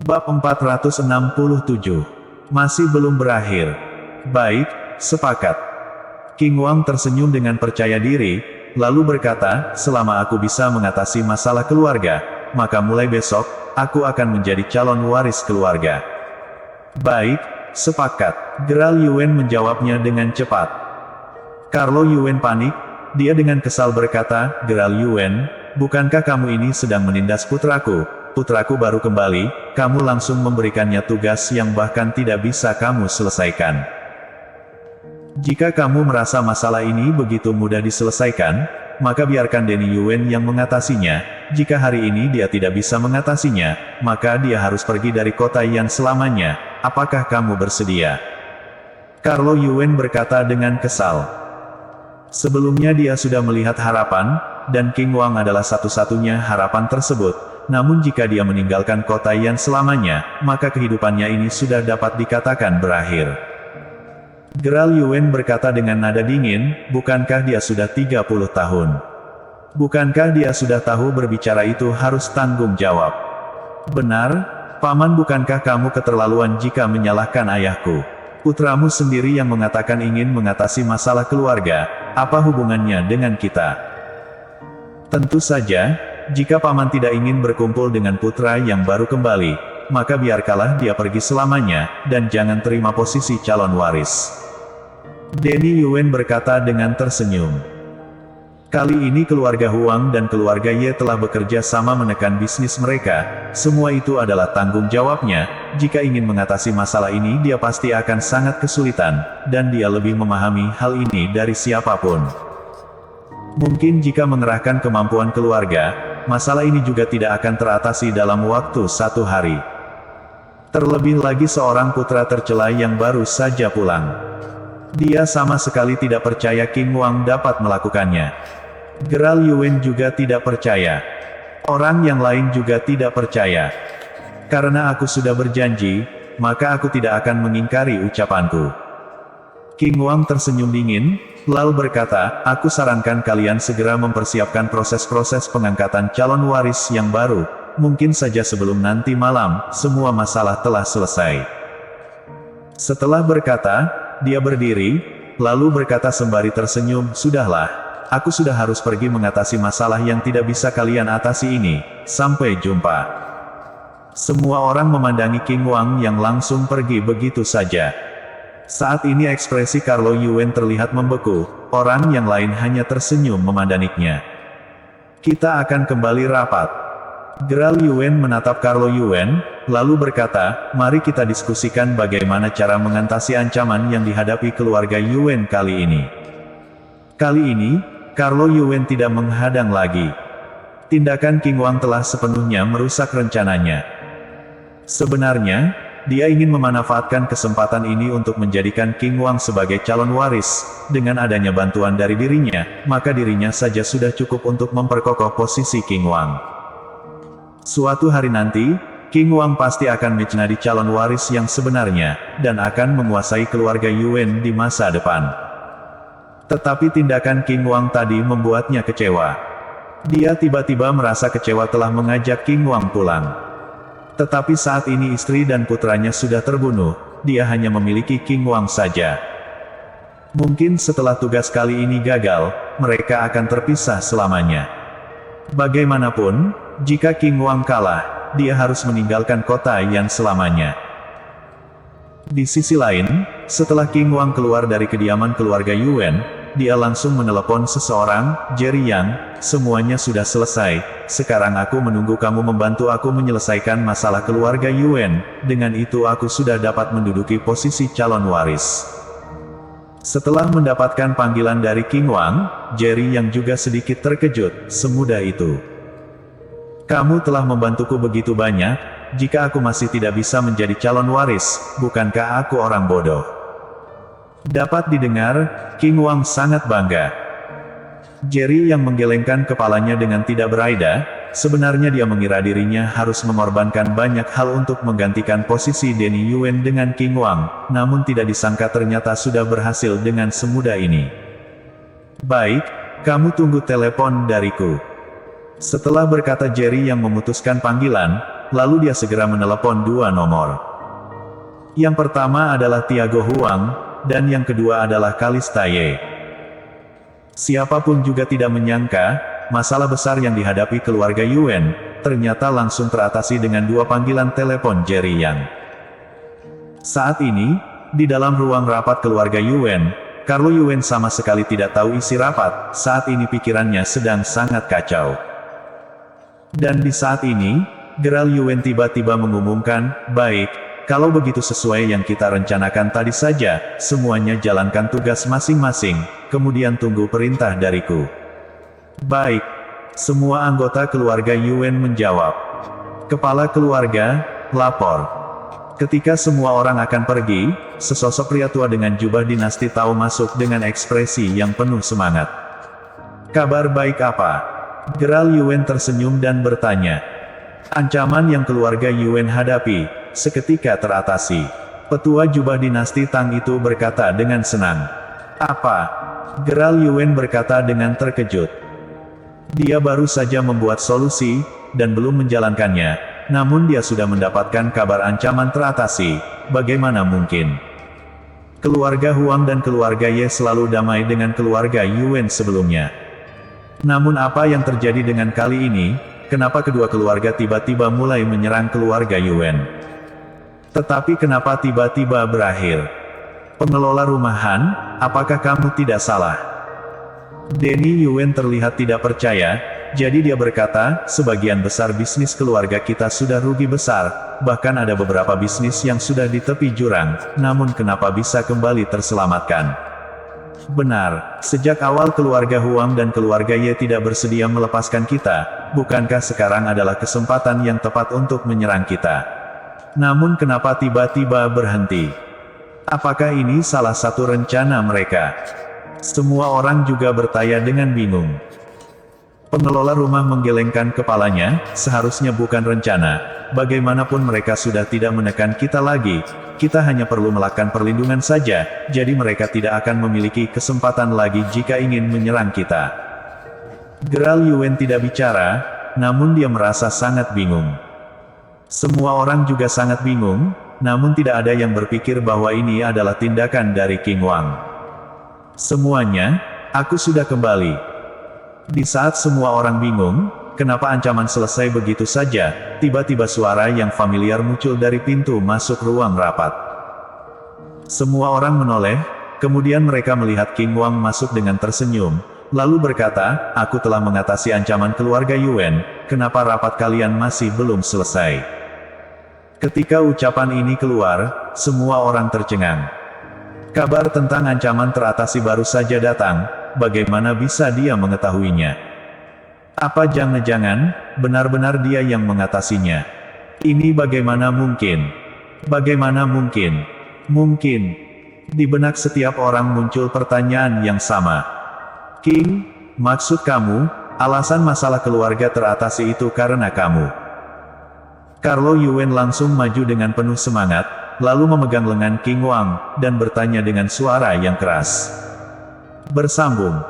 Bab 467. Masih belum berakhir. Baik, sepakat. King Wang tersenyum dengan percaya diri, lalu berkata, selama aku bisa mengatasi masalah keluarga, maka mulai besok, aku akan menjadi calon waris keluarga. Baik, sepakat. Geral Yuan menjawabnya dengan cepat. Carlo Yuan panik, dia dengan kesal berkata, Geral Yuan, bukankah kamu ini sedang menindas putraku? Putraku baru kembali, kamu langsung memberikannya tugas yang bahkan tidak bisa kamu selesaikan. Jika kamu merasa masalah ini begitu mudah diselesaikan, maka biarkan Denny Yuan yang mengatasinya. Jika hari ini dia tidak bisa mengatasinya, maka dia harus pergi dari kota Yan selamanya. Apakah kamu bersedia? Carlo Yuan berkata dengan kesal. Sebelumnya dia sudah melihat harapan, dan King Wang adalah satu-satunya harapan tersebut. Namun jika dia meninggalkan kota Yan selamanya, maka kehidupannya ini sudah dapat dikatakan berakhir. Geral Yuan berkata dengan nada dingin, bukankah dia sudah 30 tahun? Bukankah dia sudah tahu berbicara itu harus tanggung jawab? Benar, Paman, bukankah kamu keterlaluan jika menyalahkan ayahku? Putramu sendiri yang mengatakan ingin mengatasi masalah keluarga, apa hubungannya dengan kita? Tentu saja, jika Paman tidak ingin berkumpul dengan putra yang baru kembali, maka biarkanlah dia pergi selamanya, dan jangan terima posisi calon waris. Denny Yuan berkata dengan tersenyum. Kali ini keluarga Huang dan keluarga Ye telah bekerja sama menekan bisnis mereka, semua itu adalah tanggung jawabnya. Jika ingin mengatasi masalah ini dia pasti akan sangat kesulitan, dan dia lebih memahami hal ini dari siapapun. Mungkin jika mengerahkan kemampuan keluarga, masalah ini juga tidak akan teratasi dalam waktu 1 hari. Terlebih lagi seorang putra tercela yang baru saja pulang. Dia sama sekali tidak percaya King Wang dapat melakukannya. Geral Yuan juga tidak percaya. Orang yang lain juga tidak percaya. Karena aku sudah berjanji, maka aku tidak akan mengingkari ucapanku. King Wang tersenyum dingin, lalu berkata, aku sarankan kalian segera mempersiapkan proses-proses pengangkatan calon waris yang baru. Mungkin saja sebelum nanti malam, semua masalah telah selesai. Setelah berkata, dia berdiri, lalu berkata sembari tersenyum, sudahlah. Aku sudah harus pergi mengatasi masalah yang tidak bisa kalian atasi ini. Sampai jumpa. Semua orang memandangi King Wang yang langsung pergi begitu saja. Saat ini ekspresi Carlo Yuan terlihat membeku, orang yang lain hanya tersenyum memandangnya. Kita akan kembali rapat. Geral Yuan menatap Carlo Yuan, lalu berkata, mari kita diskusikan bagaimana cara mengatasi ancaman yang dihadapi keluarga Yuan kali ini. Kali ini, Carlo Yuan tidak menghadang lagi. Tindakan King Wang telah sepenuhnya merusak rencananya. Sebenarnya, dia ingin memanfaatkan kesempatan ini untuk menjadikan King Wang sebagai calon waris. Dengan adanya bantuan dari dirinya, maka dirinya saja sudah cukup untuk memperkokoh posisi King Wang. Suatu hari nanti, King Wang pasti akan menjadi calon waris yang sebenarnya, dan akan menguasai keluarga Yuan di masa depan. Tetapi tindakan King Wang tadi membuatnya kecewa. Dia tiba-tiba merasa kecewa telah mengajak King Wang pulang. Tetapi saat ini istri dan putranya sudah terbunuh, dia hanya memiliki King Wang saja. Mungkin setelah tugas kali ini gagal, mereka akan terpisah selamanya. Bagaimanapun, jika King Wang kalah, dia harus meninggalkan kota Yan selamanya. Di sisi lain, setelah King Wang keluar dari kediaman keluarga Yuan, dia langsung menelepon seseorang, Jerry Yang, semuanya sudah selesai, sekarang aku menunggu kamu membantu aku menyelesaikan masalah keluarga Yuan, dengan itu aku sudah dapat menduduki posisi calon waris. Setelah mendapatkan panggilan dari King Wang, Jerry Yang juga sedikit terkejut, semudah itu. Kamu telah membantuku begitu banyak, jika aku masih tidak bisa menjadi calon waris, bukankah aku orang bodoh? Dapat didengar, King Wang sangat bangga. Jerry yang menggelengkan kepalanya dengan tidak beraida, sebenarnya dia mengira dirinya harus mengorbankan banyak hal untuk menggantikan posisi Denny Yuan dengan King Wang, namun tidak disangka ternyata sudah berhasil dengan semudah ini. Baik, kamu tunggu telepon dariku. Setelah berkata Jerry yang memutuskan panggilan, lalu dia segera menelepon dua nomor. Yang pertama adalah Tiago Huang, dan yang kedua adalah Kalista Ye. Siapapun juga tidak menyangka, masalah besar yang dihadapi keluarga Yuan, ternyata langsung teratasi dengan dua panggilan telepon Jerry Yang. Saat ini, di dalam ruang rapat keluarga Yuan, Carlo Yuan sama sekali tidak tahu isi rapat, saat ini pikirannya sedang sangat kacau. Dan di saat ini, Gerald Yuan tiba-tiba mengumumkan, "Baik, kalau begitu sesuai yang kita rencanakan tadi saja, semuanya jalankan tugas masing-masing, kemudian tunggu perintah dariku." "Baik." Semua anggota keluarga Yuan menjawab. Kepala keluarga, lapor. Ketika semua orang akan pergi, sesosok pria tua dengan jubah dinasti Tao masuk dengan ekspresi yang penuh semangat. "Kabar baik apa?" Gerald Yuan tersenyum dan bertanya. Ancaman yang keluarga Yuan hadapi, seketika teratasi. Petua jubah dinasti Tang itu berkata dengan senang. "Apa?" Gerald Yuan berkata dengan terkejut. Dia baru saja membuat solusi, dan belum menjalankannya. Namun dia sudah mendapatkan kabar ancaman teratasi, bagaimana mungkin? Keluarga Huang dan keluarga Ye selalu damai dengan keluarga Yuan sebelumnya. Namun apa yang terjadi dengan kali ini, kenapa kedua keluarga tiba-tiba mulai menyerang keluarga Yuan? Tetapi kenapa tiba-tiba berakhir? Pengelola rumah Han, apakah kamu tidak salah? Denny Yuan terlihat tidak percaya, jadi dia berkata, "Sebagian besar bisnis keluarga kita sudah rugi besar, bahkan ada beberapa bisnis yang sudah di tepi jurang, namun kenapa bisa kembali terselamatkan?" Benar, sejak awal keluarga Huang dan keluarga Ye tidak bersedia melepaskan kita, bukankah sekarang adalah kesempatan yang tepat untuk menyerang kita? Namun kenapa tiba-tiba berhenti? Apakah ini salah satu rencana mereka? Semua orang juga bertanya dengan bingung. Pengelola rumah menggelengkan kepalanya, "Seharusnya bukan rencana, bagaimanapun mereka sudah tidak menekan kita lagi, kita hanya perlu melakukan perlindungan saja, jadi mereka tidak akan memiliki kesempatan lagi jika ingin menyerang kita." Gerald Yuan tidak bicara, namun dia merasa sangat bingung. Semua orang juga sangat bingung, namun tidak ada yang berpikir bahwa ini adalah tindakan dari King Wang. "Semuanya, aku sudah kembali." Di saat semua orang bingung, kenapa ancaman selesai begitu saja, tiba-tiba suara yang familiar muncul dari pintu masuk ruang rapat. Semua orang menoleh, kemudian mereka melihat King Wang masuk dengan tersenyum, lalu berkata, "Aku telah mengatasi ancaman keluarga Yuan, kenapa rapat kalian masih belum selesai?" Ketika ucapan ini keluar, semua orang tercengang. Kabar tentang ancaman teratasi baru saja datang, bagaimana bisa dia mengetahuinya? Apa jangan-jangan, benar-benar dia yang mengatasinya? Ini bagaimana mungkin? Bagaimana mungkin? Mungkin. Di benak setiap orang muncul pertanyaan yang sama. "King, maksud kamu, alasan masalah keluarga teratasi itu karena kamu?" Carlo Yuan langsung maju dengan penuh semangat, lalu memegang lengan King Wang, dan bertanya dengan suara yang keras. "Bersambung."